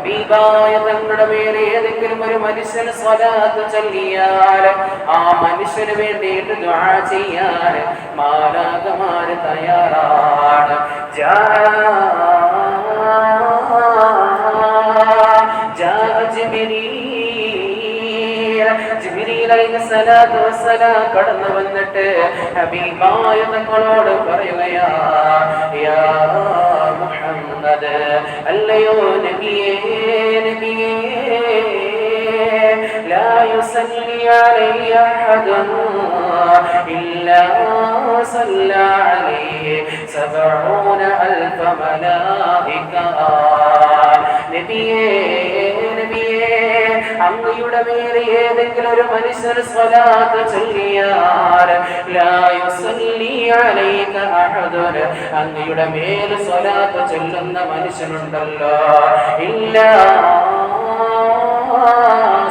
ഹബീബായ തങ്ങളുടെ മേലെ ഏതെങ്കിലും ഒരു മനുഷ്യന് സ്വലാത്ത് ചൊല്ലിയാൽ ആ മനുഷ്യന് വേണ്ടിയിട്ട് ദുആ ചെയ്യാൻ മാലാഖമാര് തയ്യാറാണ്. ജിബ്രീൽ അലൈഹിസ്സലാത്തു വസ്സലാം കടന്നു വന്നിട്ട് ഹബീബായ തങ്ങളോട് പറയുകയാ, യാ മുഹമ്മദ്, അല്ലയോ നബിയേ, നബിയേ, ലാ യുസല്ലി അലൈഹി അഹദൻ ഇല്ലാ സല്ലാ അലൈഹി 70,000 മലായിക. നബിയേ, നബിയേ, അങ്ങയുടെ മേലെ ഏതെങ്കിലും ഒരു മനുഷ്യർ സ്വലാത്ത് ചൊല്ലിയാൽ ലാ യുസല്ലി അലൈക അഹദുൻ, അങ്ങയുടെ മേലെ സ്വലാത്ത് ചൊല്ലുന്ന മനുഷ്യനുണ്ടല്ലോ, ഇല്ലാ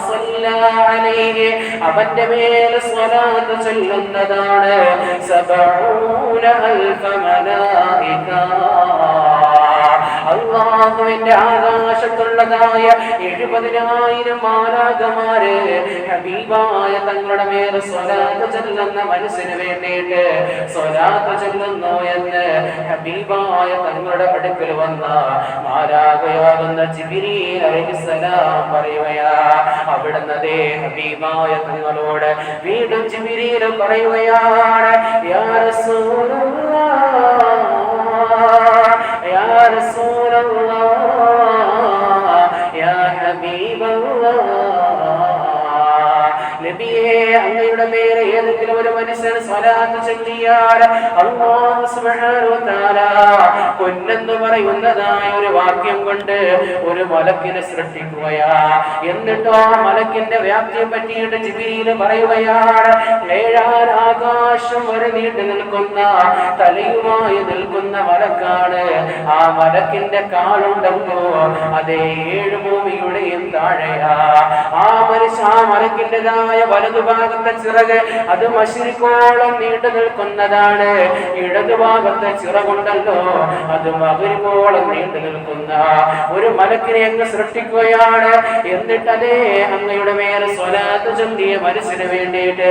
സല്ലാ അലൈഹി, അവന്റെ മേലെ സ്വലാത്ത് ചൊല്ലുന്നതാണ് 70,000 മലായിക. അല്ലാഹുവിന്റെ ആകാശത്തുള്ളതായ 70,000 മാലാഖമാര് ഹബീബായ തങ്ങളുടെ മേൽ സ്വലാത്ത് ചൊല്ലുന്ന മനുഷ്യന് വേണ്ടിയിട്ട് സ്വലാത്ത് ചൊല്ലുന്നു എന്ന് ഹബീബായ തങ്ങളുടെ അടുക്കൽ വന്ന മാലാഖയാകുന്ന ജിബ്രീൽ അലൈഹിസ്സലാം പറയുകയാ. അവിടുന്ന് അതേ ഹബീബായ തങ്ങളോട് വീണ്ടും ജിബ്രീൽ പറയുകയാണ്, യാ റസൂലല്ലാഹ്, യാ റസൂലല്ലാഹ്, യാ ഹബീബല്ലാഹ്, നബിയേ, അങ്ങയുടെ മേലെ ഏതെങ്കിലും ഒരു മനുഷ്യൻ സ്വലാത്ത് ചൊല്ലിയാൽ അല്ലാഹു സുബ്ഹാനഹു വ തആല കൊല്ലെന്ന് പറയുന്നതായ ഒരു വാക്യം കൊണ്ട് ഒരു മലക്കിനെ സൃഷ്ടിക്കുകയാ. എന്നിട്ട് ആ മലക്കിന്റെ വ്യാപ്തിയെ പറ്റിയിട്ട് ജിബ്രീൽ പറയുകയാണ്, 7 ആകാശം വരെ നീണ്ടു നിൽക്കുന്ന തലയുമായി നിൽക്കുന്ന മലക്കാണ്. ആ മലക്കിന്റെ കാലുണ്ടല്ലോ അതേ 7 ഭൂമിയുടെയും താഴെയാ. ആ മലക്കിന്റെതായ വലതുഭാഗത്തെ ചിറക് അത് മശ്രിഖോളം നീണ്ടു നിൽക്കുന്നതാണ്. ഇടതുഭാഗത്തെ ചിറകുണ്ടല്ലോ അത് മഗ്രിബോളം നീണ്ടു നിൽക്കുന്ന ഒരു മലക്കിനെ അങ്ങ് സൃഷ്ടിക്കുകയാണ്. എന്നിട്ട് അതേ അങ്ങയുടെ മേലെ സ്വലാത്ത് ചൊല്ലിയ മനുഷ്യന് വേണ്ടിയിട്ട്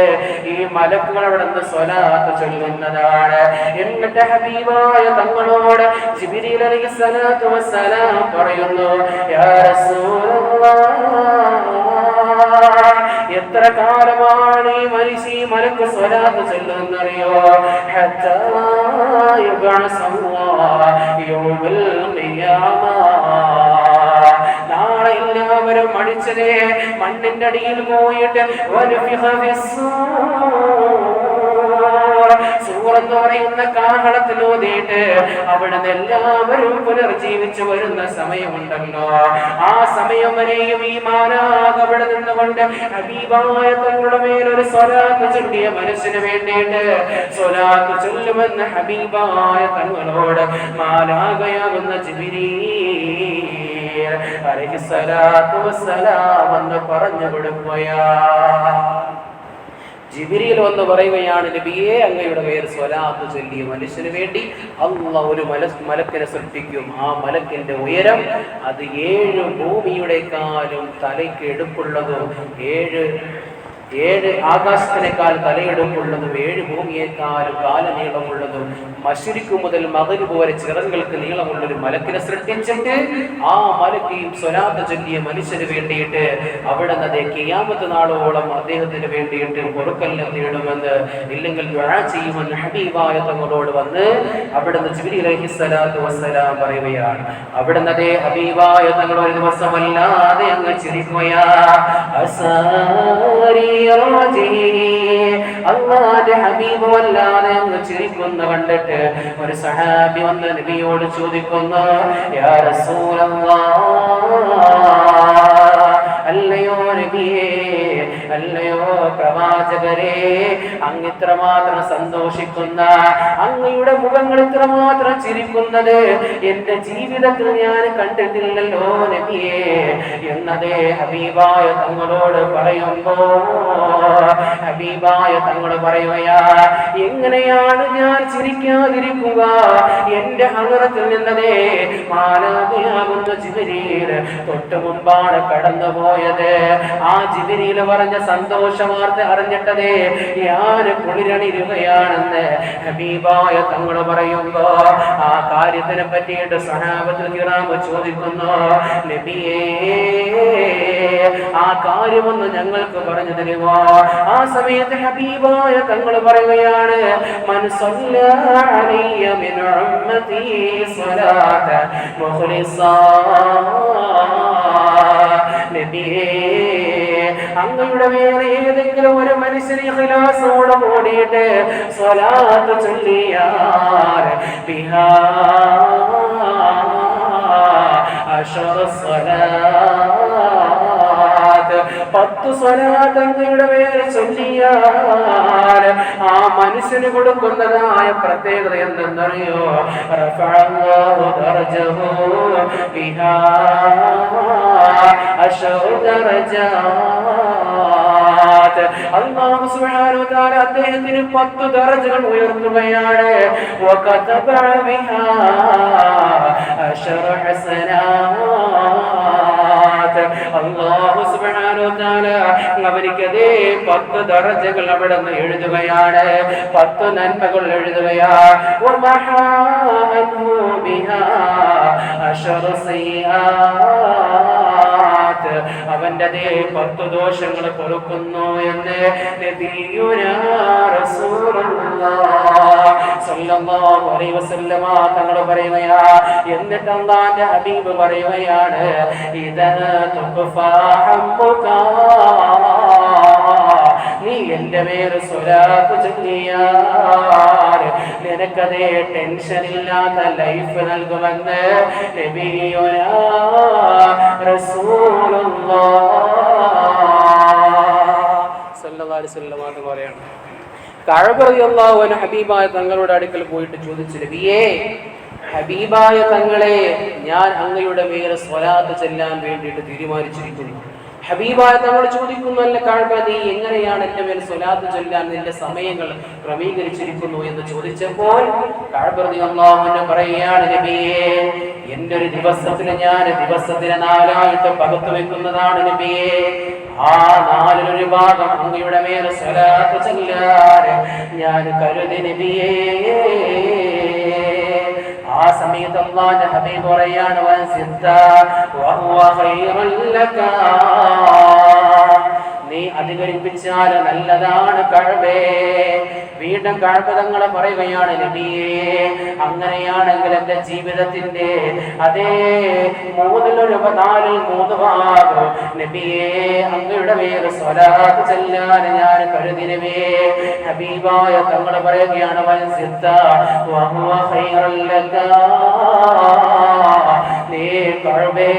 ഈ മലക്കുകൾ അവിടെ നിന്ന് സ്വലാത്ത് ചൊല്ലുന്നതാണ്. എന്നിട്ട് ഹബീബായ തങ്ങളോട് ജിബ്രീൽ അലൈഹിസ്സലാത്തു വസ്സലാം പറയുന്നു, യാ റസൂലല്ലാഹ്, എത്ര കാലമാണ് ഈ മലക്ക് സ്വലാത്ത് ചൊല്ലുന്നറിയോ? ഹത്താ യുബ്അസല്ലാഹു യൗമൽ ഖിയാമ. നാളെ എല്ലാവരും മടിച്ചതേ മണ്ണിന്റെ അടിയിൽ പോയിട്ട് സൂറെന്ന് പറയുന്ന കാഹളത്തിൽ ഓതിയിട്ട് അവിടെ എല്ലാവരും പുനർജീവിച്ചു വരുന്ന സമയമുണ്ടല്ലോ. ആ സമയം വരെയും ഈ മാലാഖ അവിടെ നിന്നുകൊണ്ട് ഹബീബായ തങ്ങളുടെ മേലൊരു സ്വലാത്ത് ചൊല്ലിയ മനുഷ്യന് വേണ്ടിയിട്ട് സ്വലാത്ത് ചൊല്ലുമെന്ന് ഹബീബായ തങ്ങളോട് മാലാഖയാകുന്ന ജിബ്രീൽ അലൈഹിസ്സലാത്തു വസ്സലാം എന്ന് പറഞ്ഞു കൊടുക്കുകയാ. ജിബ്രീൽ വന്ന് പറയുകയാണ്, നബിയേ, അങ്ങയുടെ പേര് സ്വലാത്ത് ചൊല്ലിയ മനുഷ്യന് വേണ്ടി അല്ലാഹു ഒരു മലക്കിനെ സൃഷ്ടിക്കും. ആ മലക്കിന്റെ ഉയരം അത് 7 ഭൂമിയുടെക്കാളും തലയ്ക്ക് എടുപ്പുള്ളതും 7 ആകാശത്തിനേക്കാൾ തലയെടുപ്പുള്ളതും 7 ഭൂമിയേക്കാളും കാലനീളമുള്ളതും മശ്രിഖ് മുതൽ മഗ്രിബ് വരെ ചിറകുകൾക്ക് നീളമുള്ളൊരു മലക്കിനെ സൃഷ്ടിച്ചിട്ട് ആ മലക്കിയും സ്വലാത്ത് ചൊല്ലിയ മനുഷ്യന് വേണ്ടിയിട്ട് അവിടെ നിന്ന് ഖിയാമത്ത് നാളോളം അദ്ദേഹത്തിന് വേണ്ടിയിട്ട് പൊറുക്കലിനെ തേടുമെന്ന്, ഇല്ലെങ്കിൽ ദുആ ചെയ്യുമെന്ന് ഹബീബായ തങ്ങളോട് വന്ന് അവിടെ നിന്ന് ജിബ്രീൽ അലൈഹിസ്സലാത്തു വസ്സലാം പറയുകയാണ്. അവിടെ നിന്ന് അതേ ഹബീബായ തങ്ങൾ ഒരു ദിവസമല്ലാതെ അങ്ങ് ചിരിക്കുകയാ. അല്ലാഹുവിന്റെ ഹബീബ് വല്ലാതെ അങ്ങ് ചിരിക്കുന്ന കണ്ടിട്ട് ഒരു സഹാബി വന്ന് നബിയോട് ചോദിക്കുന്നു, യാ റസൂലല്ലാഹ്, അല്ലയോ നബിയേ, അല്ലയോ പ്രവാചകരെ, അങ്ങ് ഇത്രമാത്രം സന്തോഷിക്കുന്ന, അങ്ങയുടെ മുഖങ്ങൾ ഇത്രമാത്രം ചിരിക്കുന്നത് എന്റെ ജീവിതത്തിൽ ഞാൻ കണ്ടിട്ടില്ലല്ലോ നബിയേ എന്നതേ ഹബീബായ തങ്ങളോട് പറയുമ്പോ ഹബീബായ തങ്ങൾ പറയുകയാ, എങ്ങനെയാണ് ഞാൻ ചിരിക്കാതിരിക്കുക? എന്റെ ഹദറത്തിൽ നിന്നതേ മാലാഖയാകുന്ന ജിബ്രീൽ തൊട്ടു മുമ്പാണ് കടന്നുപോയത്. ആ ജിബ്രീൽ പറഞ്ഞ സന്തോഷ വാർത്ത അറിഞ്ഞിട്ടതേ ഞാൻ കുളിരണിരുകയാണെന്ന് ഹബീബായ തങ്ങൾ പറയുമ്പോ ആ കാര്യത്തിനെ പറ്റിയിട്ട് സഹാബത്തുൽ കിറാം ചോദിക്കുന്നു, നബിയേ ആ കാര്യമൊന്ന് ഞങ്ങൾക്ക് പറഞ്ഞു തരുമോ? ആ സമയത്ത് ഹബീബായ തങ്ങൾ പറയുകയാണ്, മൻ സല്ലല്ലാ അലൈഹി മിൻ ഉമ്മതി സ്വലാത മുഖ്ലിസാ നബിയേ അങ്ങയുടെ വേറെ ഏതെങ്കിലും ഒരു മനുഷ്യനെ ഇഖ്ലാസോടെ ഓടിയിട്ട് സ്വലാത്ത് ചൊല്ലിയാൽ ബിഹാ അശറ സ്വലാത്ത് 10 സ്വലാത്ത് അങ്ങയുടെ പേര് ചൊല്ലിയാൽ ആ മനുഷ്യന് കൊടുക്കുന്നതായ പ്രത്യേകത എന്തെന്നറിയോ? റഫഅല്ലാഹു ദർജഹു ബിഹാ അശറ ദറജാത്ത്. അല്ലാഹു സുബ്ഹാനഹു വ തആല അദ്ദേഹത്തിന് 10 ദറജകൾ ഉയർത്തുകയാണ്. വകതബ ബിഹാ അശറ ഹസനാത്ത്. അല്ലാഹു സുബ്ഹാനഹു വ തആല അവർക്ക് അതേ 10 ദറജകൾ അവിടെ നിന്ന് എഴുതുകയാണ്, 10 നന്മകൾ എഴുതുകയാ. വമഹാ അൻഹു ബിഹാ അശറ സയ്യിആത്ത്. അവന്റെ അതേ 10 ദോഷങ്ങൾ പൊറുക്കുന്നു എന്ന് നബിയുനാ റസൂലുള്ളാഹ് സ്വല്ലല്ലാഹു അലൈഹി വസല്ലമ തങ്ങൾ പറയുകയാ. എന്നിട്ട് അല്ലാഹുവിന്റെ ഹബീബ് പറയുകയാണ്, ഇദാ തുഖഫാ ഹബ്ബുക നീ എന്റെ മേൽ സ്വലാത്ത് ചൊല്ലിയാൽ നിനക്കതേ ടെൻഷൻ ഇല്ലാത്ത ലൈഫ് നൽകുമെന്ന് നബിയുനാ റസൂലുള്ളാഹ് സ്വല്ലല്ലാഹു അലൈഹി വസല്ലം പറയാണ്. കഅബ റളിയല്ലാഹു അൻഹു ഹബീബായ തങ്ങളുടെ അടുക്കൽ പോയിട്ട് ചോദിച്ചു, നബിയേ ഹബീബായ തങ്ങളെ ഞാൻ അങ്ങയുടെ മേൽ സ്വലാത്ത് ചെല്ലാൻ വേണ്ടിയിട്ട് തീരുമാനിച്ചിരിക്കുന്നു. ഹബീബായ തങ്ങൾ ചോദിക്കുന്നു, അല്ല കഅബ നീ എങ്ങനെയാണ് എന്റെ മേൽ സ്വലാത്ത് ചൊല്ലാൻ നിന്റെ സമയങ്ങൾ ക്രമീകരിച്ചിരിക്കുന്നു എന്ന് ചോദിച്ചപ്പോൾ കഅബ റളിയല്ലാഹു അൻഹു പറയുകയാണ്, നബിയേ എന്റെ ഒരു ദിവസത്തിന് ഞാൻ ദിവസത്തിന് 4 ആയിട്ട് പകുത്തു വെക്കുന്നതാണ് നബിയേ. ആ 4-1 ഭാഗം അങ്ങയുടെ മേൽ സ്വലാത്ത് ചൊല്ലാൻ ഞാൻ കരുതി നബിയേ. ആ സമയത്ത് അല്ലാഹുവിന്റെ ഹബീബ് പറയാണ്, വസിത്ത വഹുവ ഖൈറുൽ ലക നീ അധികരിപ്പിച്ചാൽ നല്ലതാണ് കഅബേ. വീണ്ടും കഅബ തങ്ങളെ പറയുകയാണ്, നബിയേ അങ്ങനെയാണെങ്കിൽ എന്റെ ജീവിതത്തിന്റെ അതേ 3/4 ഭാഗം നബിയേ അങ്ങയുടെ മേൽ സ്വലാത്ത് ചൊല്ലാൻ ഞാൻ കരുതി നബിയേ. ഹബീബായ തങ്ങൾ പറയുകയാണ്, വസിത്ത വഹുവ ഖൈറുൽ ലക നീ കഅബേ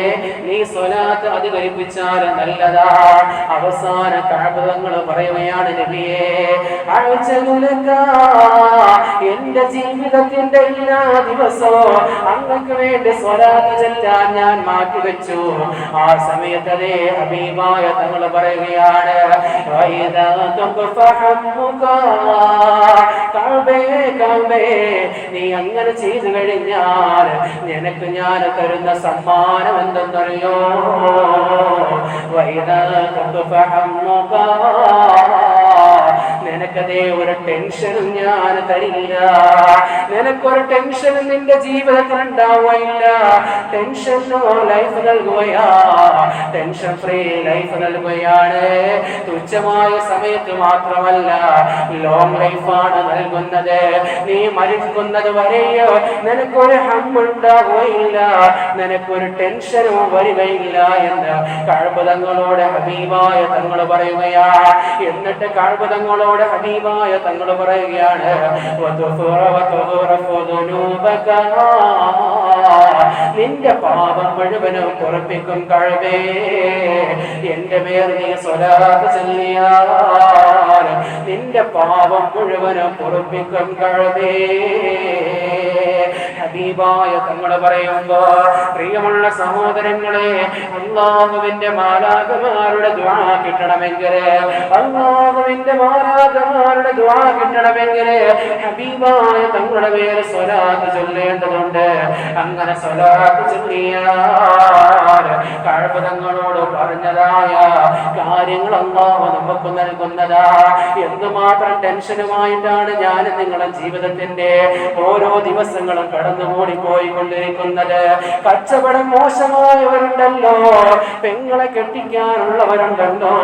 നീ സ്വലാത്ത് അധികരിപ്പിച്ചാൽ നല്ലതാ. അവസാന കഅബ തങ്ങൾ പറയുകയാണ്, നബിയേ എന്റെ ജീവിതത്തിന്റെ എല്ലാ ദിവസവും അങ്ങക്ക് വേണ്ടി സ്വലാത്ത് ചൊല്ലാൻ ഞാൻ മാറ്റിവെച്ചു. ആ സമയത്ത് അതേ ഹബീബായ തങ്ങൾ പറയുകയാണ്, നീ അങ്ങനെ ചെയ്തു കഴിഞ്ഞാൽ നിനക്ക് ഞാൻ തരുന്ന സമ്മാനം എന്തെന്നറിയോ? നിനക്കതേ ഒരു ടെൻഷനും ഞാൻ തരില്ല. നിനക്കൊരു ടെൻഷനും നിന്റെ ജീവിതത്തിൽ ഉണ്ടാവുകയില്ല. ടെൻഷനോ ലൈഫ് നൽകുകയാ, ടെൻഷൻ ഫ്രീ ലൈഫ് നൽകുകയാണ്. തുച്ഛമായ സമയത്ത് മാത്രമല്ല ലോങ് ലൈഫാണ് നൽകുന്നത്. നീ മരിക്കുന്നത് വരെയോ നിനക്കൊരു ഹമ്മുണ്ടാവുകയില്ല, നിനക്കൊരു ടെൻഷനും വരികയില്ല എന്ന് കഅബ തങ്ങളോട് ഹബീബായ തങ്ങൾ പറയുകയാ. എന്നിട്ട് കഅബ തങ്ങളോട് ഹബീബായ തങ്ങൾ പറയുകയാണ്, നിന്റെ പാപം മുഴുവനും പൊറുപ്പിക്കും കഅബേ, എന്റെ പേർ നീ സ്വലാത്ത് ചൊല്ലിയാൽ നിന്റെ പാപം മുഴുവനും പൊറുപ്പിക്കും കഅബേ. ഹബീബായ തങ്ങൾ പറയുമ്പോ, പ്രിയമുള്ള സഹോദരങ്ങളെ, അല്ലാഹുവിന്റെ മാലാഖമാരുടെ ദുആ കിട്ടണമെങ്കിൽ, അല്ലാഹുവിന്റെ മാലാഖമാരുടെ ദുആ കിട്ടണമെങ്കിൽ ഹബീബായ തങ്ങളുടെ പേര് സ്വലാത്ത് ചൊല്ലേണ്ടതുണ്ട്. അങ്ങനെ സ്വലാത്ത് ചൊല്ലിയാൽ കഅബ തങ്ങളോട് പറഞ്ഞതായ കാര്യങ്ങൾ അല്ലാഹു നമുക്ക് നൽകുന്നതാ. എന്തുമാത്രം ടെൻഷനുമായിട്ടാണ് ഞാൻ നിങ്ങളുടെ ജീവിതത്തിന്റെ ഓരോ ദിവസങ്ങളും കടന്നുകൂടിപ്പോയിക്കൊണ്ടിരിക്കുന്നത്. കച്ചവടം മോശമായവരുണ്ടല്ലോ, പെങ്ങളെ കെട്ടിക്കാനുള്ളവരുണ്ടല്ലോ,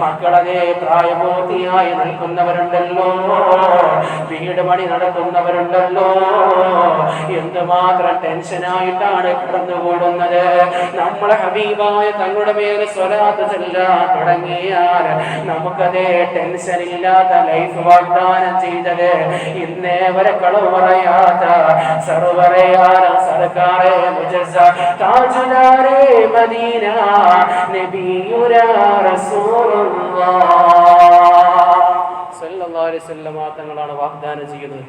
മക്കളെ പ്രായപൂർത്തിയായി നിൽക്കുന്നവരുണ്ടല്ലോ, വീട് പണി നടത്തുന്നവരുണ്ടല്ലോ, എന്തുമാത്രം ടെൻഷനായിട്ടാണ് കടന്നുകൂടുന്നത്. നമ്മളെ ഹബീബായ തങ്ങളുടെ പേര് സ്വലാത്ത് ചൊല്ലാൻ തുടങ്ങിയാൽ നമുക്കതേ ടെൻഷൻ ഇല്ലാത്ത ലൈഫ് വാഗ്ദാനം ചെയ്തത്, ഇന്നേ വരെ കളവ് പറയാത്ത സർവറയാന സർക്കാരെ മുജസ്സ താജ്ദാരെ മദീന നബിയുനാ റസൂലുള്ളാഹ് സല്ലല്ലാഹു അലൈഹി വസല്ലം തങ്ങളാണ് വാഗ്ദാനം ചെയ്യുന്നത്.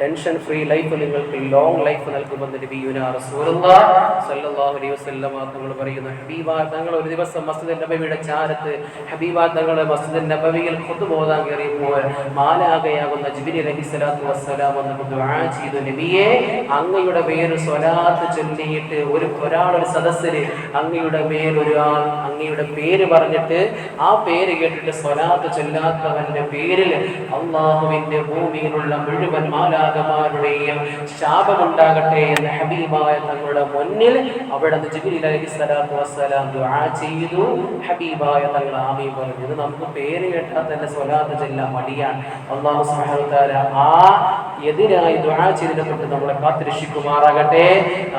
ടെൻഷൻ ഫ്രീ ലൈഫ്, നിങ്ങൾക്ക് ലോങ് ലൈഫ് നൽകുമെന്ന് നബിയുനാ റസൂലുള്ളാഹി സ്വല്ലല്ലാഹു അലൈഹി വസല്ലം തങ്ങൾ പറയുന്നു. ഹബീബ തങ്ങൾ ഒരു ദിവസം മസ്ജിദ് നബവിയുടെ ചാരത്ത്, ഹബീബ തങ്ങൾ മസ്ജിദ് നബവിയിൽ ഖുത്ബ ഓതാൻ കയറിയപ്പോൾ മാലാഖയാകുന്ന ജിബ്രീൽ അലൈഹിസ്സലാത്തു വസ്സലാം വന്ന് ദുആ ചെയ്തു, നബിയേ, അങ്ങയുടെ പേര് സ്വലാത്ത് ചൊല്ലിയിട്ട് ഒരു സദസ്സിൽ അങ്ങയുടെ പേരൊരാൾ അങ്ങയുടെ പേര് പറഞ്ഞിട്ട് ആ പേര് കേട്ടിട്ട് സ്വലാത്ത് ചൊല്ലാത്തവന്റെ പേരിൽ അല്ലാഹുവിന്റെ ഭൂമിയിലുള്ള മുഴുവൻ മാലാഖമാരുടെയും ശാപമുണ്ടാകട്ടെ എന്ന് ഹബീബായ തങ്ങളുടെ മുന്നിൽ അവിടെ ജിബ്രീൽ അലൈഹിസ്സലാത്തു വസ്സലാം ദുആ ചെയ്തു. ഹബീബായ തങ്ങൾ ആമീൻ പറഞ്ഞു. ഇത് നമുക്ക് പേര് കേട്ടാൽ തന്നെ സ്വലാത്ത് ചൊല്ലാൻ മടിയാണ്. അല്ലാഹു സുബ്ഹാനഹു വ തആല ആ എതിരായി ദുആ ചെയ്തതിനെ തൊട്ട് നമ്മളെ കാത്തുരക്ഷിക്കുമാറാകട്ടെ.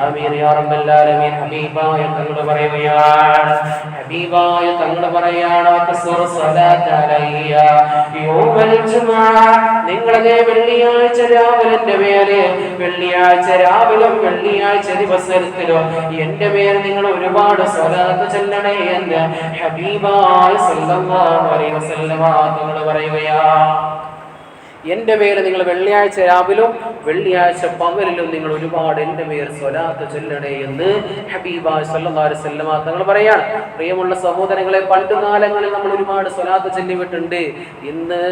ആമീൻ യാ റബ്ബൽ ആലമീൻ. ഹബീബായ തങ്ങൾ പറയുകയാണ്, ഹബീബായ തങ്ങൾ പറയാണ്, സ്വലാത്ത് അലയ്യ യൗമൽ ജുമുഅ, നിങ്ങളെ വെള്ളിയാഴ്ച രാവിലെ എന്റെ പേര്, വെള്ളിയാഴ്ച രാവിലും വെള്ളിയാഴ്ച ദിവസത്തിലും എന്റെ പേര് നിങ്ങൾ ഒരുപാട് സ്വലാത്ത് ചൊല്ലണേ എന്ന് ഹബീബായ സല്ലല്ലാഹു അലൈഹി വസല്ലം തങ്ങൾ പറയുകയാ. എന്റെ പേര് നിങ്ങൾ വെള്ളിയാഴ്ച രാവിലും വെള്ളിയാഴ്ച പകലിലും നിങ്ങൾ ഒരുപാട് എന്റെ പേര് സ്വലാത്ത് ചൊല്ലണേ എന്ന് ഹബീബായ സല്ലല്ലാഹു അലൈഹി വസല്ലം തങ്ങൾ പറയാണ്. പ്രിയമുള്ള സഹോദരങ്ങളെ, പണ്ട് കാലങ്ങളിൽ നമ്മൾ ഒരുപാട് സ്വലാത്ത് ചൊല്ലിവിട്ടുണ്ട്. ഇന്ന്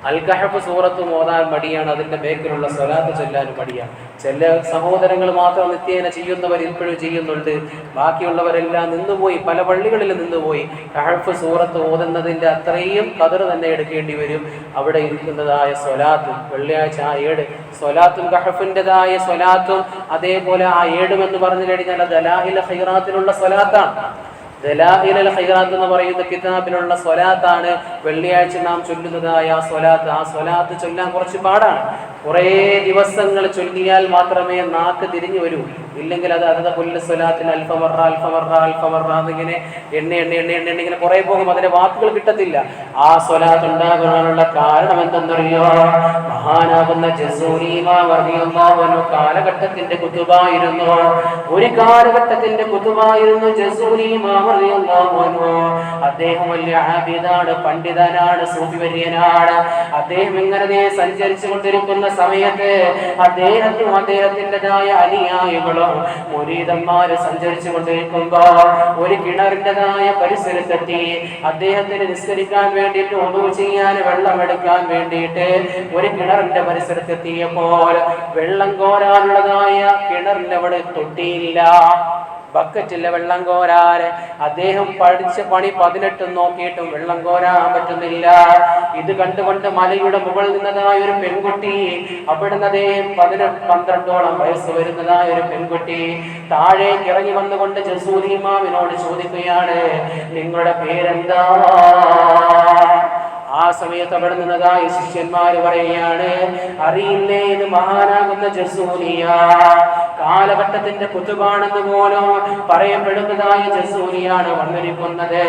അൽ കഹഫ് സൂറത്ത് ഓതാൻ മടിയാണ്, അതിന്റെ ബേക്കിലുള്ള സ്വലാത്ത് ചൊല്ലാൻ മടിയാണ്. ചില സഹോദരങ്ങൾ മാത്രം നിത്യേന ചെയ്യുന്നവർ ഇപ്പോഴും ചെയ്യുന്നുണ്ട്, ബാക്കിയുള്ളവരെല്ലാം നിന്നുപോയി, പല പള്ളികളിൽ നിന്നുപോയി. കഹഫ് സൂറത്ത് ഓതുന്നതിന്റെ അത്രയും ഖദർ തന്നെ എടുക്കേണ്ടി വരും. അവിടെ ഇരിക്കുന്നതായ സ്വലാത്ത്, വെള്ളിയാഴ്ച ആ 7 സ്വലാത്തും കഹഫിൻ്റെതായ സ്വലാത്തും, അതേപോലെ ആ 7 എന്ന് പറഞ്ഞു കഴിഞ്ഞാൽ ദലാഇൽ ഖൈറാത്തിലുള്ള സ്വലാത്താണ്. ദലാഇലുൽ ഖൈറാത്ത് എന്ന് പറയുന്ന കിതാബിലുള്ള സ്വലാത്താണ് വെള്ളിയാഴ്ച നാം ചൊല്ലുന്നതായ സ്വലാത്ത്. ആ സ്വലാത്ത് ചൊല്ലാൻ കുറച്ച് പാടാണ്. കുറേ ദിവസങ്ങൾ ചൊല്ലിയാൽ മാത്രമേ നാക്ക് തിരിഞ്ഞു വരൂ. ഇല്ലെങ്കിൽ അത് അതത് കൊല്ല സ്വലാത്തിന് അൽഫമറ അൽഫമറ അൽഫമറ എന്നിങ്ങനെ എണ്ണ ഇങ്ങനെ കുറേ പോകും, അതിന്റെ വാക്കുകൾ കിട്ടത്തില്ല. ആ സ്വലാത്ത് ഉണ്ടാകാനുള്ള കാരണം എന്തെന്നറിയോ? മഹാനാകുന്ന ജസൂരി ഇമാം റളിയല്ലാഹു അൻഹു കാലഘട്ടത്തിന്റെ കുതുബായിരുന്നു. ഒരു കാലഘട്ടത്തിന്റെ കുതുബായിരുന്നു ജസൂരി ഇമാം റളിയല്ലാഹു അൻഹു. അദ്ദേഹം വലിയ ആബിദാണ്, പണ്ഡിതനാണ്, സൂഫി വര്യനാണ്. അദ്ദേഹം ഇങ്ങനെ സഞ്ചരിച്ചു കൊണ്ടിരിക്കുന്ന സമയത്ത് അദ്ദേഹത്തിൻ്റെതായ അനുയായികളും മുരീദന്മാര് സഞ്ചരിച്ചു കൊണ്ടിരിക്കുമ്പോ ഒരു കിണറിൻ്റെതായ പരിസരത്തെത്തി. അദ്ദേഹത്തിന് നിസ്കരിക്കാൻ വേണ്ടിയിട്ട് ഒന്നു ചെയ്യാൻ വെള്ളമെടുക്കാൻ വേണ്ടിയിട്ട് ഒരു കിണറിന്റെ പരിസരത്തെത്തിയപ്പോൾ വെള്ളം കോരാനുള്ളതായ കിണറിന്റെ അവിടെ തൊട്ടിയില്ല, ബക്കറ്റില്ല വെള്ളം കോരാന്. അദ്ദേഹം പഠിച്ച പണി 18 നോക്കിയിട്ടും വെള്ളം കോരാൻ പറ്റുന്നില്ല. ഇത് കണ്ടുകൊണ്ട് മലയുടെ മുകളിൽ നിന്നതായ ഒരു പെൺകുട്ടി, അവിടുന്ന് അദ്ദേഹം 12ഓളം വയസ്സ് വരുന്നതായ ഒരു പെൺകുട്ടി താഴേക്ക് ഇറങ്ങി വന്നുകൊണ്ട് ജസൂരി ഇമാമിനോട് ചോദിക്കുകയാണ്, നിങ്ങളുടെ പേരെന്താ? ആ സമയത്ത് അവിടെ നിന്നതായ ശിഷ്യന്മാര് പറയുകയാണ്, അറിയില്ലേ ഇത് മഹാനാകുന്ന ജസൂരിയ. കാലഘട്ടത്തിന്റെ കുത്തുകാണെന്ന് പോലും പറയപ്പെടുന്നതായ ജസൂരിയാണ് വന്നിരിക്കുന്നത്.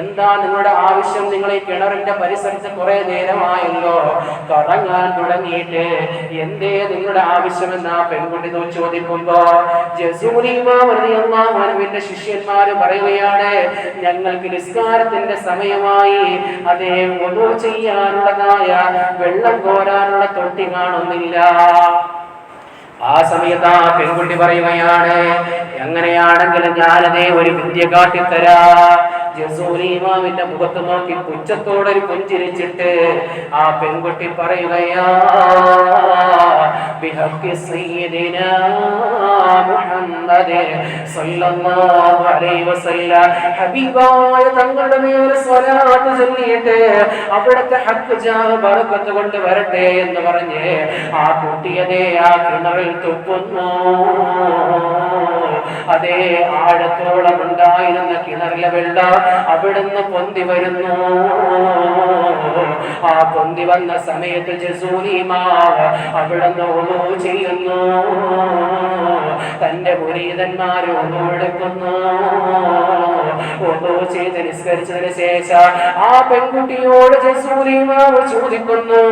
എന്താ നിങ്ങളുടെ ആവശ്യം? നിങ്ങൾ ഈ കിണറിന്റെ പരിസരത്ത് കുറെ നേരമായല്ലോ കറങ്ങാൻ തുടങ്ങിയിട്ട്, എന്തേ നിങ്ങളുടെ ആവശ്യമെന്ന് ആ പെൺകുട്ടി ചോദിക്കുമ്പോ ജസൂരി ഇമാം റളിയല്ലാഹു അൻഹുവിന്റെ ശിഷ്യന്മാര് പറയുകയാണ്, ഞങ്ങൾക്ക് നിസ്കാരത്തിന്റെ സമയമായി, അതേ വുളു ചെയ്യാനുള്ളതായ വെള്ളം കോരാനുള്ള തൊട്ടി കാണുന്നില്ല. ആ സമയത്ത് ആ പെൺകുട്ടി പറയുകയാണ്, എങ്ങനെയാണെങ്കിൽ ഞാനതേ ഒരു വിദ്യ കാട്ടിത്തരാ. ജസൂരി ഇമാമിന്റെ മുഖത്ത് നോക്കി പുച്ഛത്തോടൊരു പുഞ്ചിരിച്ചിട്ട് ആ പെൺകുട്ടി പറയുകയാ, ബിഹഖി സയ്യിദിനാ മുഹമ്മദ് സ്വല്ലല്ലാഹു അലൈഹി വസല്ലം, ഹബീബായ തങ്ങളുടെ മേൽ സ്വലാത്ത് ചൊല്ലിയിട്ട് അവിടുത്തെ ഹഖ് ജാഹ് ബറക്കത്ത് കൊണ്ട് വരട്ടെ എന്ന് പറഞ്ഞ് ആ കുട്ടിയതേ ആ കിണറിൽ തുപ്പുന്നു. അതേ ആഴത്തോളം ഉണ്ടായിരുന്ന കിണറിലെ വെള്ളം അവിടുന്ന് പൊന്തി വരുന്നു. ആ പൊന്തി വന്ന സമയത്ത് ജസൂരി ഇമാം അവിടുന്ന് വുളു ചെയ്യുന്നു. തന്റെ മുരീദന്മാര് വുളു എടുക്കുന്നു. വുളു ചെയ്ത് നിസ്കരിച്ചതിന് ശേഷം ആ പെൺകുട്ടിയോട് ജസൂരി ഇമാം ചോദിക്കുന്നു,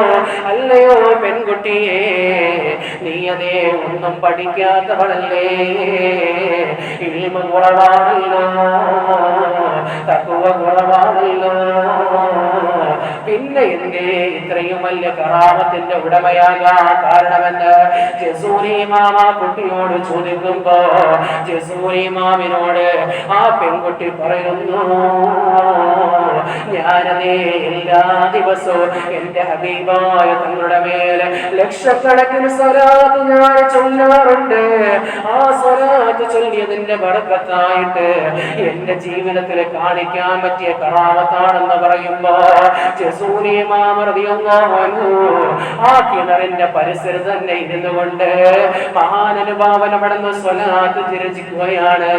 അല്ലയോ പെൺകുട്ടിയെ, നീ അതേ ഒന്നും പഠിക്കാത്തവളല്ലേ, ഇൽമ കുറവാണല്ലോ, തഖ്വ കുറവാണല്ലോ, പിന്നെ എന്തേ ഇത്രയും വലിയ കറാമത്തിന്റെ ഉടമയാകാൻ കാരണമെന്ന് ജസൂരി ഇമാം ആ കുട്ടിയോട് ചോദിക്കുമ്പോ ജസൂരി ഇമാമിനോട് ആ പെൺകുട്ടി പറയുന്നു, ഞാനതേ എല്ലാ ദിവസവും എന്റെ ഹബീബായ തങ്ങളുടെ മേലെ ലക്ഷക്കണക്കിന് സ്വലാത്ത് ഞാൻ ചൊല്ലാറുണ്ട്. ആ സ്വലാത്ത് ചൊല്ലിയതിന്റെ ബർക്കത്തായിട്ട് എന്റെ ജീവിതത്തിൽ കാണിക്കാൻ പറ്റിയ കറാമത്താണെന്ന് പറയുമ്പോ ജസൂരി ഇമാം റളിയല്ലാഹു അൻഹു ആ കിണറിന്റെ പരിസരത്ത് തന്നെ ഇരുന്നു കൊണ്ട് മഹാനുഭാവൻ അവിടുന്ന് സ്വലാത്ത് രചിക്കുകയാണ്.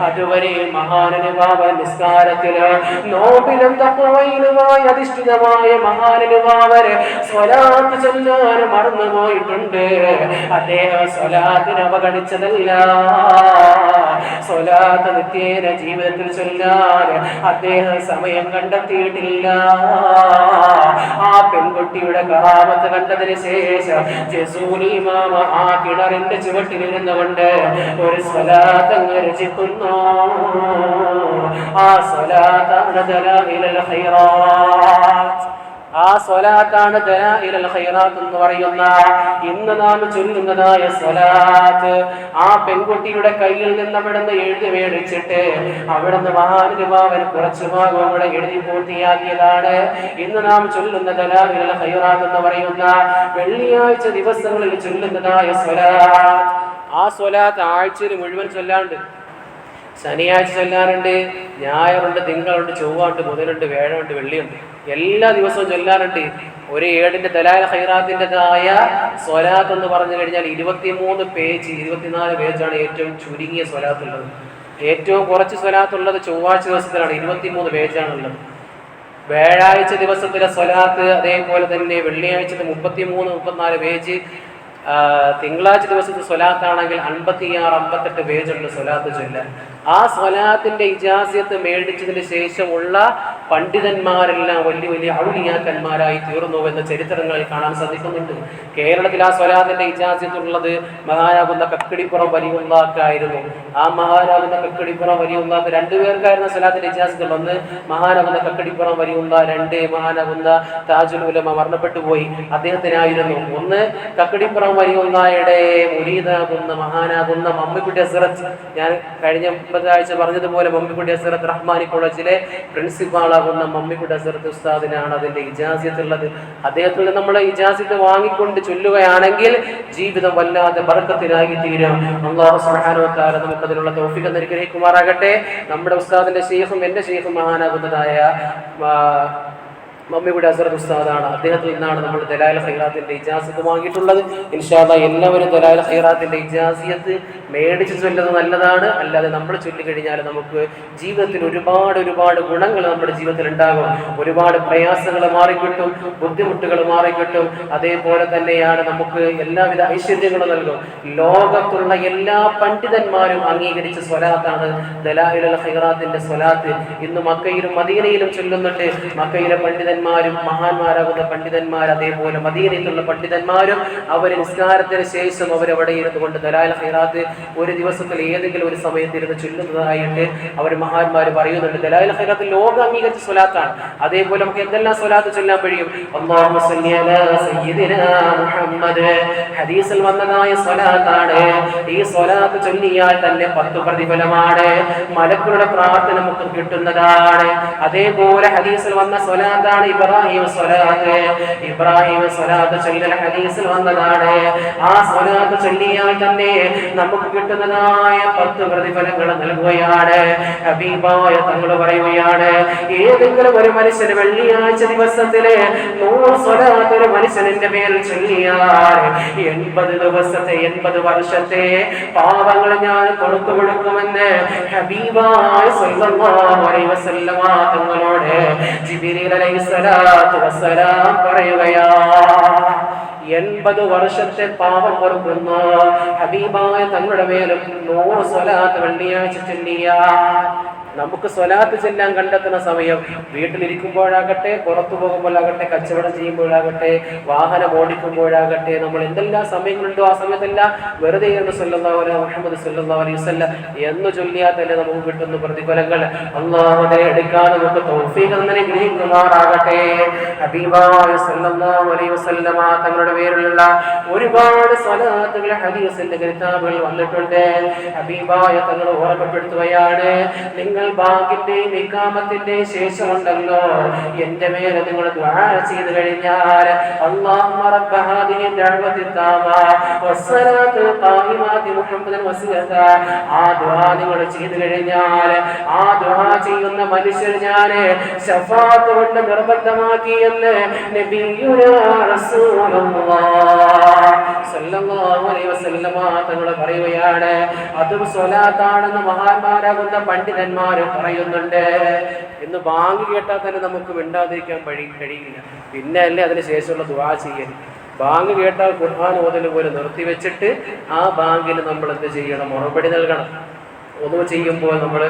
അതുവരെ മഹാനുഭാവൻ നിസ്കാരത്തില് നോമ്പിലും തഖ്വയിലുമായി അധിഷ്ഠിതമായ മഹാനുഭാവന് സ്വലാത്ത് ചൊല്ലാൻ മറന്നുപോയിട്ടുണ്ട്. അദ്ദേഹം സ്വലാത്തിനെ അവഗണിച്ചതല്ല, സ്വലാത്ത് നിത്യേന ജീവിതത്തിൽ ചൊല്ലാൻ അദ്ദേഹം സമയം കണ്ടെത്തിയിട്ടില്ല. ആ പെൺകുട്ടിയുടെ കറാമത്ത് കണ്ടതിന് ശേഷം ജസൂരി ഇമാം ആ കിണറിന്റെ ചുവട്ടിലിരുന്നു കൊണ്ട് ഒരു സ്വലാത്ത് അങ്ങ് രചിക്കുന്നു. ആ സ്വലാത്താണ് ദലായിലുൽ ഖൈറാത്ത്. ആ സ്വലാത്താണ് ദലായിലുൽ ഖൈറാത്ത് എന്ന് പറയുന്ന ഇന്ന് നാം ചൊല്ലുന്നതായ സ്വലാത്ത്. ആ പെൺകുട്ടിയുടെ കയ്യിൽ നിന്ന് അവിടുന്ന് എഴുതി മേടിച്ചിട്ട് അവിടുന്ന് മഹാനുഭാവൻ കുറച്ചു ഭാഗം അവിടെ എഴുതി പൂർത്തിയാക്കിയതാണ് ഇന്ന് നാം ചൊല്ലുന്ന ദലായിലുൽ ഖൈറാത്ത് എന്ന് പറയുന്ന വെള്ളിയാഴ്ച ദിവസങ്ങളിൽ ചൊല്ലുന്നതായ സ്വലാത്ത്. ആ സ്വലാത്ത് ആഴ്ചയിൽ മുഴുവൻ ചൊല്ലാണ്ട്, ശനിയാഴ്ച ചൊല്ലാറുണ്ട്, ഞായറുണ്ട്, തിങ്കളുണ്ട്, ചൊവ്വുണ്ട്, ബുധനുണ്ട്, വ്യാഴമുണ്ട്, വെള്ളിയുണ്ട്, എല്ലാ ദിവസവും ചൊല്ലാറുണ്ട്. ഒരു ഏടിന്റെ ദലായിലുൽ ഖൈറാത്തിൻ്റെതായ സ്വലാത്ത് എന്ന് പറഞ്ഞു കഴിഞ്ഞാൽ 23 പേജ് 24 പേജാണ് ഏറ്റവും ചുരുങ്ങിയ സ്വലാത്തുള്ളത്. ഏറ്റവും കുറച്ച് സ്വലാത്തുള്ളത് ചൊവ്വാഴ്ച ദിവസത്തിലാണ്, 23 പേജാണുള്ളത്. വ്യാഴാഴ്ച ദിവസത്തിലെ സ്വലാത്ത് അതേപോലെ തന്നെ വെള്ളിയാഴ്ചത്തെ 33-34 പേജ്, തിങ്കളാഴ്ച ദിവസത്തെ സ്വലാത്താണെങ്കിൽ 56-58 പേജുണ്ട് സ്വലാത്ത് ചൊല്ലാൻ. ആ സ്വലാത്തിന്റെ ഇജാസിയത്ത് മേടിച്ചതിന് ശേഷമുള്ള പണ്ഡിതന്മാരെല്ലാം വലിയ വലിയ ഔലിയാക്കന്മാരായി തീർന്നു എന്ന് ചരിത്രങ്ങളിൽ കാണാൻ സാധിക്കുന്നുണ്ട്. കേരളത്തിൽ ആ സ്വലാത്തിന്റെ ഇജാസിയത്തുള്ളത് മഹാനാകുന്ന കക്കടിപ്പുറം വലിയുള്ളാക്കായിരുന്നു. ആ മഹാനാകുന്ന കക്കടിപ്പുറം വലിയുള്ളാക്ക് 2 പേർക്കായിരുന്നു സ്വലാത്തിന്റെ ഇജാസിയത്തുള്ളത്. ഒന്ന് മഹാനാകുന്ന കക്കടിപ്പുറം വലിയുള്ള, 2 മഹാനാകുന്ന താജുൽ ഉലമ മരണപ്പെട്ടു പോയി, അദ്ദേഹത്തിനായിരുന്നു. ഒന്ന് കക്കടിപ്പുറം വലിയുള്ളായുടെ മുരീദാകുന്ന മഹാനാകുന്ന മമ്മിക്കുട്ടി ഹസ്രത്ത്, ഞാൻ കഴിഞ്ഞ ആഴ്ച പറഞ്ഞതുപോലെ മമ്മിക്കുട്ടി ഹസ്രത്ത് റഹ്മാനി കോളേജിലെ പ്രിൻസിപ്പാളാകുന്ന മമ്മിക്കുട്ടി ഹസ്രത്ത് ഉസ്താദിനാണ് അതിന്റെ ഇജാസിയത്തുള്ളത്. അദ്ദേഹത്തിൽ നമ്മളെ ഇജാസിയത്ത് വാങ്ങിക്കൊണ്ട് ചൊല്ലുകയാണെങ്കിൽ ജീവിതം വല്ലാതെ ബർക്കത്തിനായി തീരും. അല്ലാഹു സുബ്ഹാനഹു വ തആല നമുക്ക് അതിനുള്ള തൗഫീഖ് അനുഗ്രഹിക്കുമാറാകട്ടെ. നമ്മുടെ ഉസ്താദിന്റെ ശൈഖും എന്റെ ശൈഖും മഹാനാകുന്നതായ മമ്മിയുടെ ഹസ്രത്ത് ഉസ്താദാണ്. അദ്ദേഹത്തിൽ നിന്നാണ് നമ്മൾ ദലായിൽ ഖൈറാത്തിന്റെ ഇജാസത്ത് വാങ്ങിയിട്ടുള്ളത്. ഇൻഷാ അല്ലാഹ് എല്ലാവരും ദലായിൽ ഖൈറാത്തിന്റെ ഇജാസിയത്ത് മേടിച്ച് ചൊല്ലുന്നത് നല്ലതാണ്. അല്ലാതെ നമ്മൾ ചൊല്ലിക്കഴിഞ്ഞാൽ നമുക്ക് ജീവിതത്തിൽ ഒരുപാട് ഗുണങ്ങൾ നമ്മുടെ ജീവിതത്തിൽ ഉണ്ടാകും. ഒരുപാട് പ്രയാസങ്ങൾ മാറിക്കിട്ടും, ബുദ്ധിമുട്ടുകൾ മാറിക്കിട്ടും. അതേപോലെ തന്നെയാണ് നമുക്ക് എല്ലാവിധ ഐശ്വര്യങ്ങളും നൽകും. ലോകത്തുള്ള എല്ലാ പണ്ഡിതന്മാരും അംഗീകരിച്ച സ്വലാത്താണ് ദലായിലുൽ ഖൈറാത്തിന്റെ സ്വലാത്ത്. ഇന്ന് മക്കയിലും മദീനയിലും ചൊല്ലുന്നുണ്ട്. മക്കയിലെ പണ്ഡിതന്മാരും മഹാന്മാരാകുന്ന പണ്ഡിതന്മാർ, അതേപോലെ മദീനയിലുള്ള പണ്ഡിതന്മാരും അവർ നിസ്കാരത്തിന് ശേഷം അവരവിടെ ഇരുന്നു കൊണ്ട് ദലായിലുൽ ഖൈറാത്ത് ഒരു ദിവസത്തിൽ ഏതെങ്കിലും ഒരു സമയത്ത് ഇരുന്ന് ചൊല്ലുന്നതായിട്ട് അവർ മഹാന്മാർ പറയുന്നുണ്ട്. ദലായിലുൽ ഖൈറാത്ത് ലോക അംഗീകരിച്ച സ്വലാത്താണ്. അതേപോലെ നമുക്ക് എന്തെല്ലാം സ്വലാത്ത് ചൊല്ലാൻ കഴിയും? അല്ലാഹുമ്മ സ്വല്ലി അലാ സയ്യിദിനാ മുഹമ്മദ് ഹദീസിൽ വന്നതായ സ്വലാത്താണ്. ഈ സ്വലാത്ത് ചൊല്ലിയാൽ തന്നെ 10 പ്രതിഫലമാണ്. മലക്കുകളുടെ പ്രാർത്ഥന നമുക്ക് കിട്ടുന്നതാണ്. അതേപോലെ ഹദീസിൽ വന്ന സ്വലാത്താണ് ഇബ്രാഹിം സ്വലാത്ത്. ഇബ്രാഹിം സ്വലാത്ത് ചൊല്ലൽ ഹദീസിൽ വന്നതാണ്. ആ സ്വലാത്ത് ചൊല്ലിയാൽ തന്നെ നമുക്ക് കിട്ടുന്നതായ 10 പ്രതിഫലങ്ങൾ നൽകുകയാണ്. ഹബീബായ തങ്ങൾ പറയുകയാണ്, ഏതെങ്കിലും ഒരു മനുഷ്യന് വെള്ളിയാഴ്ച ദിവസത്തിലെ 100 സ്വലാത്ത് ഒരു മനുഷ്യന്റെ പേരിൽ ചൊല്ലിയാൽ 80 ദിവസത്തെ 80 വർഷത്തെ പാപങ്ങൾ ഞാൻ കൊടുത്തു കൊടുക്കുമെന്ന് ഹബീബായ സ്വല്ലല്ലാഹു അലൈഹി വസല്ലമ തങ്ങളോട് ജിബ്രീൽ അലൈഹിസ്സലാത്തു വസ്സലാം പറയുകയാണ്. 80 വർഷത്തെ പാപം പൊറുക്കുന്നു ഹബീബായ തങ്ങളുടെ മേലും 100 സ്വലാത്ത് വെള്ളിയാഴ്ച ചൊല്ലിയാൽ. നമുക്ക് സ്വലാത്ത് ചെല്ലാൻ കണ്ടെത്തുന്ന സമയം വീട്ടിലിരിക്കുമ്പോഴാകട്ടെ, പുറത്തു പോകുമ്പോഴാകട്ടെ, കച്ചവടം ചെയ്യുമ്പോഴാകട്ടെ, വാഹനം ഓടിക്കുമ്പോഴാകട്ടെ, നമ്മൾ എന്തെല്ലാം സമയങ്ങളുണ്ടോ ആ സമയത്തെല്ലാം വെറുതെ എന്ന് സല്ലല്ലാഹു അലൈഹി മുഹമ്മദ് സല്ലല്ലാഹു അലൈഹി വസല്ലം എന്ന് ചൊല്ലിയാൽ തന്നെ നമുക്ക് കിട്ടുന്ന പ്രതിഫലങ്ങൾ അല്ലാഹു അതിനെ എടുക്കാൻ നമുക്ക് തൗഫീഖ് തന്നെ ഗ്രഹിക്കുമാറാകട്ടെ. ഹബീബായ സല്ലല്ലാഹു അലൈഹി വസല്ലമ തങ്ങളുടെ പേരിലുള്ള ഒരുപാട് സ്വലാത്തുകൾ ഹദീസിന്റെ കിതാബുകളിൽ വന്നിട്ടുണ്ട്. ഹബീബായ തങ്ങൾ ഓർമ്മപ്പെടുത്തുകയാണ്, നിങ്ങൾ ബാങ്കിന്റെയും ഇഖാമത്തിന്റെയും ശേഷമുണ്ടല്ലോ എന്റെ മേലെ നിങ്ങൾ ദുആ ചെയ്തു കഴിഞ്ഞാൽ അല്ലാഹുമ്മ റബ്ബ ഹാദിഹി ദഅവതി താമ വസ്സലാത്തു ഖായിമതി മുഹമ്മദൻ വസിലത, ആ ദുആ നിങ്ങൾ ചെയ്തു കഴിഞ്ഞാൽ ആ ദുആ ചെയ്യുന്ന മനുഷ്യർ ഞാൻ ശഫാഅത്ത് കൊണ്ട് നിർബന്ധമാക്കി എന്ന് നബിയുനാ റസൂലുള്ളാഹ് സല്ലല്ലാഹു അലൈഹി വസല്ലമ തങ്ങൾ പറയുകയാണ്. അതും സ്വലാത്താണെന്ന് മഹാന്മാരാകുന്ന പണ്ഡിതന്മാർ പറയുന്നുണ്ട്. ഇന്ന് ബാങ്ക് കേട്ടാൽ തന്നെ നമുക്ക് മിണ്ടാതിരിക്കാൻ കഴിയില്ല. പിന്നെ അല്ലേ അതിന് ശേഷമുള്ള ദുആ ചെയ്യൽ. ബാങ്ക് കേട്ടാൽ ഖുർആൻ ഓതൽ പോലെ നിർത്തിവെച്ചിട്ട് ആ ബാങ്കിൽ നമ്മൾ എന്ത് ചെയ്യണം? മറുപടി നൽകണം. ഒതു ചെയ്യുമ്പോൾ നമ്മൾ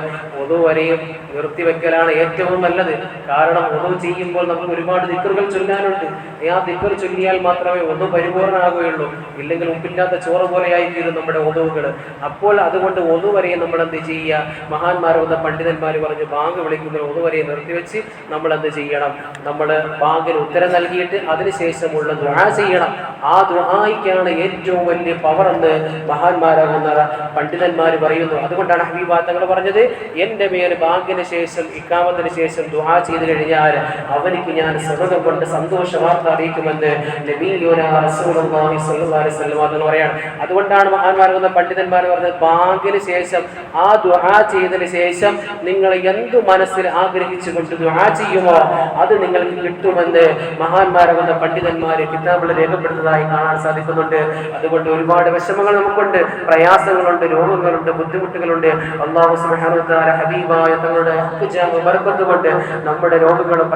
ഒതു വരെയും നിർത്തിവെക്കലാണ് ഏറ്റവും നല്ലത്. കാരണം ഒതു ചെയ്യുമ്പോൾ നമുക്ക് ഒരുപാട് ദിക്റുകൾ ചൊല്ലാനുണ്ട്. ആ ദിക്ർ ചൊല്ലിയാൽ മാത്രമേ ഒതു പരിപൂർണ്ണമാകുകയുള്ളൂ. ഇല്ലെങ്കിൽ ഉപ്പില്ലാത്ത ചോറ് പോലെയായി തീരും നമ്മുടെ ഒതുവുകൾ. അപ്പോൾ അതുകൊണ്ട് ഒതു വരെയും നമ്മൾ എന്ത് ചെയ്യുക? മഹാന്മാരാകുന്ന പണ്ഡിതന്മാർ പറഞ്ഞു, ബാങ്ക് വിളിക്കുന്ന ഒതു വരെയും നിർത്തിവെച്ച് നമ്മൾ എന്ത് ചെയ്യണം? നമ്മൾ ബാങ്കിന് ഉത്തരം നൽകിയിട്ട് അതിനുശേഷമുള്ള ദുആ ചെയ്യണം. ആ ദുആയ്ക്കാണ് ഏറ്റവും വലിയ പവർ എന്ന് മഹാന്മാരാകുന്ന പണ്ഡിതന്മാർ പറയുന്നു. അതുകൊണ്ടാണ് ഹബീബ തങ്ങൾ പറഞ്ഞത്, എന്റെ മേൽ ബാങ്കിന് ശേഷം ഇഖാമത്തിന് ശേഷം ദുആ ചെയ്തു കഴിഞ്ഞാൽ അവനിക്ക് ഞാൻ സ്വർഗ്ഗം കൊണ്ട് സന്തോഷ വാർത്ത അറിയിക്കുമെന്ന് നബിയുനാ റസൂലുള്ളാഹി സ്വല്ലല്ലാഹു അലൈഹി വസല്ലം എന്ന് പറയാണ്. അതുകൊണ്ടാണ് മഹാന്മാരാകുന്ന പണ്ഡിതന്മാർ പറഞ്ഞത്, ബാങ്കിന് ശേഷം ആ ദുആ ചെയ്തതിന് ശേഷം നിങ്ങൾ എന്തു മനസ്സിൽ ആഗ്രഹിച്ചുകൊണ്ട് ദുആ ചെയ്യുമോ അത് നിങ്ങൾക്ക് കിട്ടുമെന്ന് മഹാന്മാരാകുന്ന പണ്ഡിതന്മാരെ കിതാബിൽ രേഖപ്പെടുത്തുന്നതായി കാണാൻ സാധിക്കുന്നുണ്ട്. അതുകൊണ്ട് ഒരുപാട് വിഷമങ്ങൾ നമുക്കുണ്ട്, പ്രയാസങ്ങളുണ്ട്, രോഗങ്ങളുണ്ട്, ബുദ്ധിമുട്ടുകളുണ്ട്. അല്ലാഹു സുബ്ഹാനഹു വ തആല ഹബീബായ തങ്ങളുടെ ബർക്കത്ത് കൊണ്ട് നമ്മുടെ രോഗങ്ങളും